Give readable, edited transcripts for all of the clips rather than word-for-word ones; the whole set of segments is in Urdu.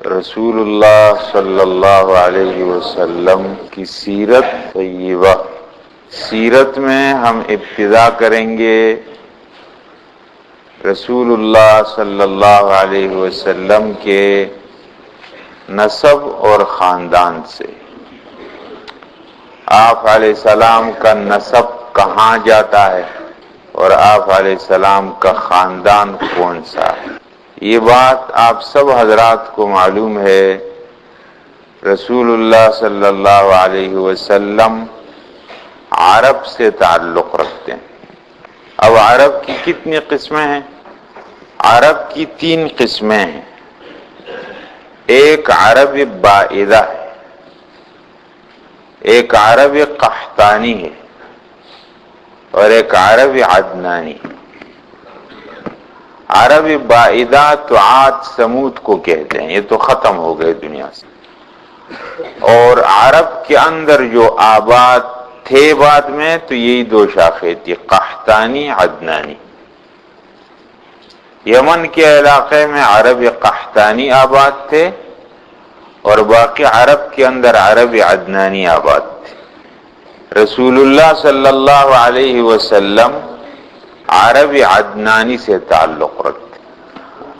رسول اللہ صلی اللہ علیہ وسلم کی سیرت طیبہ. سیرت میں ہم ابتدا کریں گے رسول اللہ صلی اللہ علیہ وسلم کے نسب اور خاندان سے. آپ علیہ السلام کا نسب کہاں جاتا ہے اور آپ علیہ السلام کا خاندان کون سا ہے. یہ بات آپ سب حضرات کو معلوم ہے. رسول اللہ صلی اللہ علیہ وسلم عرب سے تعلق رکھتے ہیں. اب عرب کی کتنی قسمیں ہیں؟ عرب کی 3 قسمیں ہیں. ایک عرب بائدہ ہے، ایک عرب قحطانی ہے اور ایک عرب عدنانی. عرب بائدہ تو عاد سمود کو کہتے ہیں، یہ تو ختم ہو گئے دنیا سے. اور عرب کے اندر جو آباد تھے بعد میں تو یہی 2 شاخیں تھی، قحطانی عدنانی. یمن کے علاقے میں عرب قحطانی آباد تھے اور باقی عرب کے اندر عرب عدنانی آباد تھے. رسول اللہ صلی اللہ علیہ وسلم عرب عدنانی سے تعلق رکھتے.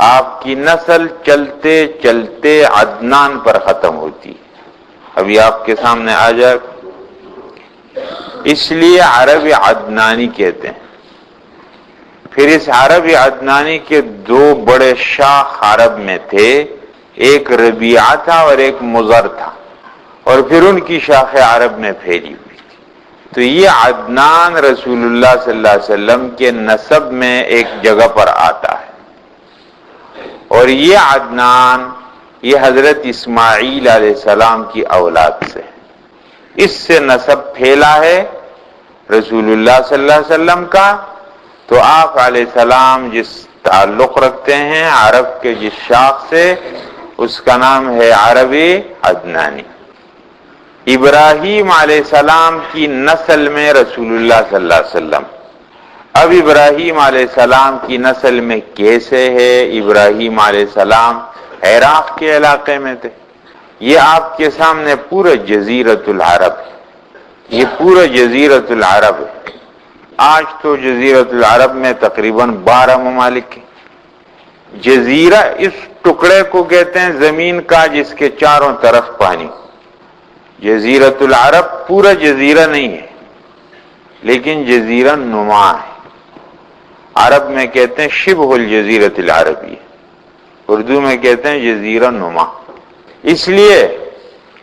آپ کی نسل چلتے چلتے عدنان پر ختم ہوتی ہے. ابھی آپ کے سامنے آ جائے، اس لیے عرب عدنانی کہتے ہیں. پھر اس عرب عدنانی کے 2 بڑے شاخ عرب میں تھے، ایک ربیعہ تھا اور ایک مضر تھا، اور پھر ان کی شاخیں عرب میں پھیلی ہوئی. تو یہ عدنان رسول اللہ صلی اللہ علیہ وسلم کے نسب میں ایک جگہ پر آتا ہے. اور یہ عدنان یہ حضرت اسماعیل علیہ السلام کی اولاد سے، اس سے نسب پھیلا ہے رسول اللہ صلی اللہ علیہ وسلم کا. تو آپ علیہ السلام جس تعلق رکھتے ہیں عرب کے جس شاخ سے، اس کا نام ہے عربی عدنانی. ابراہیم علیہ السلام کی نسل میں رسول اللہ صلی اللہ علیہ وسلم. اب ابراہیم علیہ السلام کی نسل میں کیسے ہے؟ ابراہیم علیہ السلام عراق کے علاقے میں تھے. یہ آپ کے سامنے پورا جزیرۃ العرب ہے. یہ پورا جزیرۃ العرب ہے. آج تو جزیرۃ العرب میں تقریباً 12 ممالک ہیں. جزیرہ اس ٹکڑے کو کہتے ہیں زمین کا جس کے چاروں طرف پانی. جزیرۃ العرب پورا جزیرہ نہیں ہے لیکن جزیرہ نما ہے. عرب میں کہتے ہیں شبہ الجزیرۃ العربی، اردو میں کہتے ہیں جزیرہ نما، اس لیے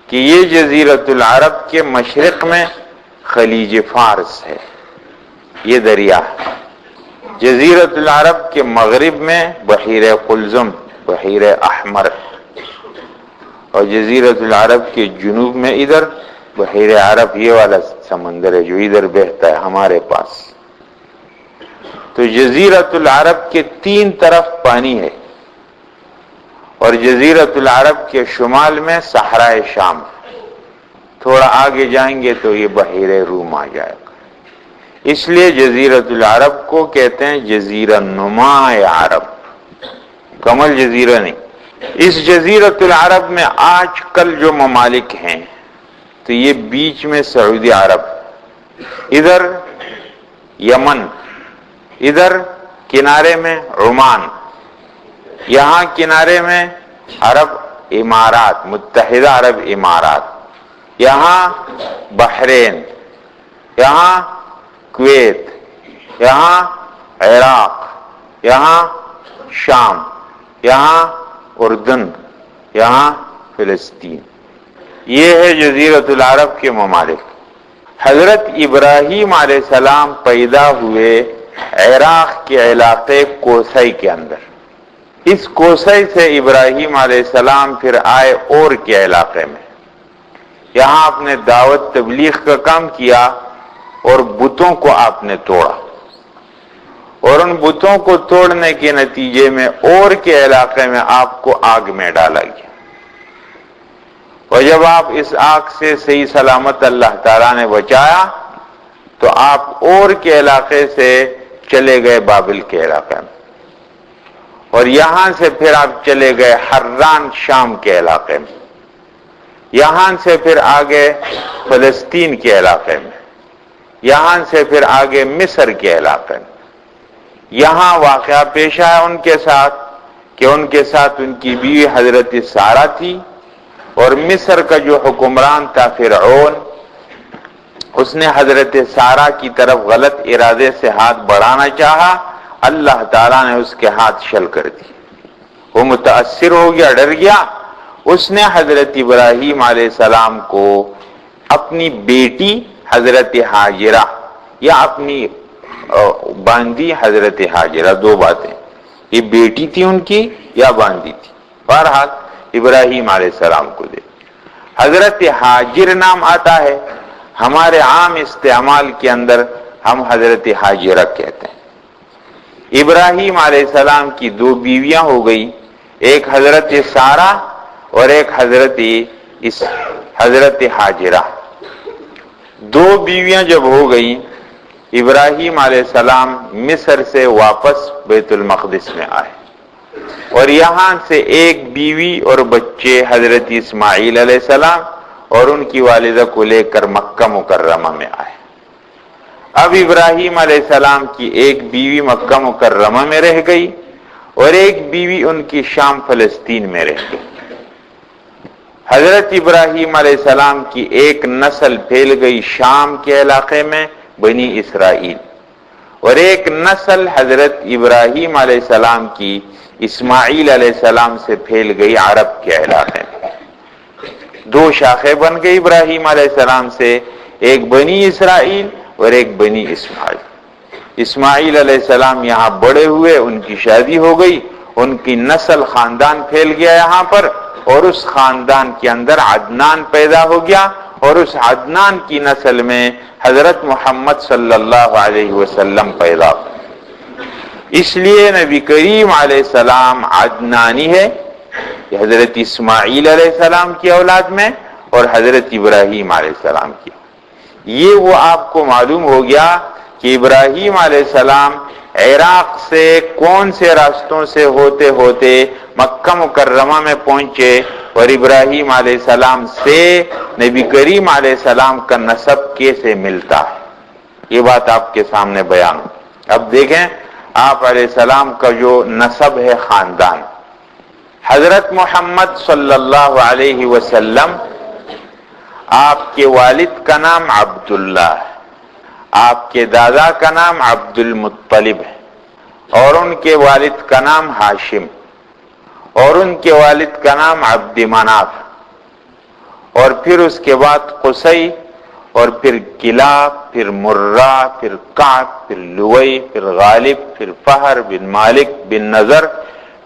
کہ یہ جزیرۃ العرب کے مشرق میں خلیج فارس ہے، یہ دریا ہے. جزیرۃ العرب کے مغرب میں بحیر قلزم، بحیر احمر، اور جزیرۃ العرب کے جنوب میں ادھر بحیر عرب، یہ والا سمندر ہے جو ادھر بہتا ہے ہمارے پاس. تو جزیرۃ العرب کے 3 طرف پانی ہے، اور جزیرۃ العرب کے شمال میں صحرائے شام. تھوڑا آگے جائیں گے تو یہ بحیر روم آ جائے گا. اس لیے جزیرۃ العرب کو کہتے ہیں جزیرہ نما عرب، کمل جزیرہ نہیں. اس جزیرۃ العرب میں آج کل جو ممالک ہیں تو یہ بیچ میں سعودی عرب، ادھر یمن، ادھر کنارے میں عمان، یہاں کنارے میں عرب امارات، متحدہ عرب امارات، یہاں بحرین، یہاں کویت، یہاں عراق، یہاں شام، یہاں اردن، یہاں فلسطین. یہ ہے جزیرۃ العرب کے ممالک. حضرت ابراہیم علیہ السلام پیدا ہوئے عراق کے علاقے کوسئی کے اندر. اس کوسئی سے ابراہیم علیہ السلام پھر آئے اور کے علاقے میں. یہاں آپ نے دعوت تبلیغ کا کام کیا اور بتوں کو آپ نے توڑا، اور ان بتوں کو توڑنے کے نتیجے میں اور کے علاقے میں آپ کو آگ میں ڈالا گیا. اور جب آپ اس آگ سے صحیح سلامت اللہ تعالیٰ نے بچایا تو آپ اور کے علاقے سے چلے گئے بابل کے علاقے میں. اور یہاں سے پھر آپ چلے گئے حران شام کے علاقے میں، یہاں سے پھر آگے فلسطین کے علاقے میں، یہاں سے پھر آگے مصر کے علاقے میں. یہاں واقعہ پیش آیا ان کے ساتھ کہ ان کے ساتھ ان کی بیوی حضرت سارہ تھی، اور مصر کا جو حکمران تھا فرعون، اس نے حضرت سارہ کی طرف غلط ارادے سے ہاتھ بڑھانا چاہا، اللہ تعالیٰ نے اس کے ہاتھ شل کر دی. وہ متاثر ہو گیا، ڈر گیا. اس نے حضرت ابراہیم علیہ السلام کو اپنی بیٹی حضرت ہاجرہ یا اپنی باندی حضرت ہاجرہ، دو باتیں، یہ بیٹی تھی ان کی یا باندی تھی، بہرحال ابراہیم علیہ السلام کو دے. حضرت ہاجر نام آتا ہے، ہمارے عام استعمال کے اندر ہم حضرت ہاجرہ کہتے ہیں. ابراہیم علیہ السلام کی دو بیویاں ہو گئی، ایک حضرت سارہ اور ایک حضرت ہاجرہ. دو بیویاں جب ہو گئی، ابراہیم علیہ السلام مصر سے واپس بیت المقدس میں آئے، اور یہاں سے ایک بیوی اور بچے حضرت اسماعیل علیہ السلام اور ان کی والدہ کو لے کر مکہ مکرمہ میں آئے. اب ابراہیم علیہ السلام کی ایک بیوی مکہ مکرمہ میں رہ گئی اور ایک بیوی ان کی شام فلسطین میں رہ گئی. حضرت ابراہیم علیہ السلام کی ایک نسل پھیل گئی شام کے علاقے میں، بنی اسرائیل، اور ایک نسل حضرت ابراہیم علیہ السلام کی اسماعیل علیہ السلام سے پھیل گئی عرب کے علاقے میں. دو شاخیں بن گئی ابراہیم علیہ السلام سے، ایک بنی اسرائیل اور ایک بنی اسماعیل. اسماعیل علیہ السلام یہاں بڑے ہوئے، ان کی شادی ہو گئی، ان کی نسل خاندان پھیل گیا یہاں پر، اور اس خاندان کے اندر عدنان پیدا ہو گیا، اور اس عدنان کی نسل میں حضرت محمد صلی اللہ علیہ وسلم پیدا ہو. اس لیے نبی کریم علیہ السلام عدنانی ہے، حضرت اسماعیل علیہ السلام کی اولاد میں اور حضرت ابراہیم علیہ السلام کی. یہ وہ آپ کو معلوم ہو گیا کہ ابراہیم علیہ السلام عراق سے کون سے راستوں سے ہوتے ہوتے مکہ مکرمہ میں پہنچے، اور ابراہیم علیہ السلام سے نبی کریم علیہ السلام کا نسب کیسے ملتا ہے، یہ بات آپ کے سامنے بیان. اب دیکھیں آپ علیہ السلام کا جو نسب ہے، خاندان، حضرت محمد صلی اللہ علیہ وسلم، آپ کے والد کا نام عبداللہ ہے، آپ کے دادا کا نام عبد المطلب ہے، اور ان کے والد کا نام ہاشم، اور ان کے والد کا نام عبد مناف، اور پھر اس کے بعد قصی، اور پھر کلاب، پھر مرہ، پھر کعب، پھر لوئی، پھر غالب، پھر فہر بن مالک بن نضر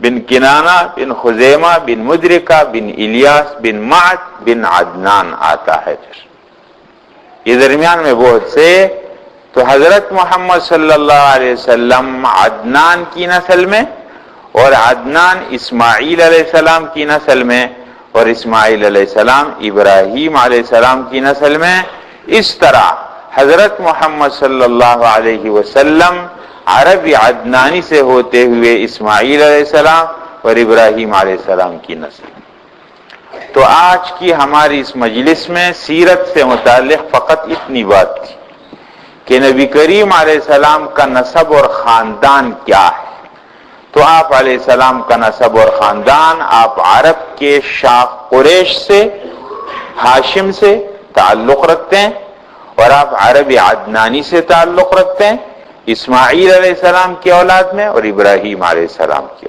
بن کنانہ بن خزیمہ بن مدرکہ بن الیاس بن معد بن عدنان آتا ہے. پھر یہ درمیان میں بہت سے. تو حضرت محمد صلی اللہ علیہ وسلم عدنان کی نسل میں، اور عدنان اسماعیل علیہ السلام کی نسل میں، اور اسماعیل علیہ السلام ابراہیم علیہ السلام کی نسل میں. اس طرح حضرت محمد صلی اللہ علیہ وسلم عربی عدنانی سے ہوتے ہوئے اسماعیل علیہ السلام اور ابراہیم علیہ السلام کی نسل. تو آج کی ہماری اس مجلس میں سیرت سے متعلق فقط اتنی بات تھی کہ نبی کریم علیہ السلام کا نسب اور خاندان کیا ہے. تو آپ علیہ السلام کا نسب اور خاندان، آپ عرب کے شاخ قریش سے، ہاشم سے تعلق رکھتے ہیں، اور آپ عربی عدنانی سے تعلق رکھتے ہیں، اسماعیل علیہ السلام کی اولاد میں اور ابراہیم علیہ السلام کی.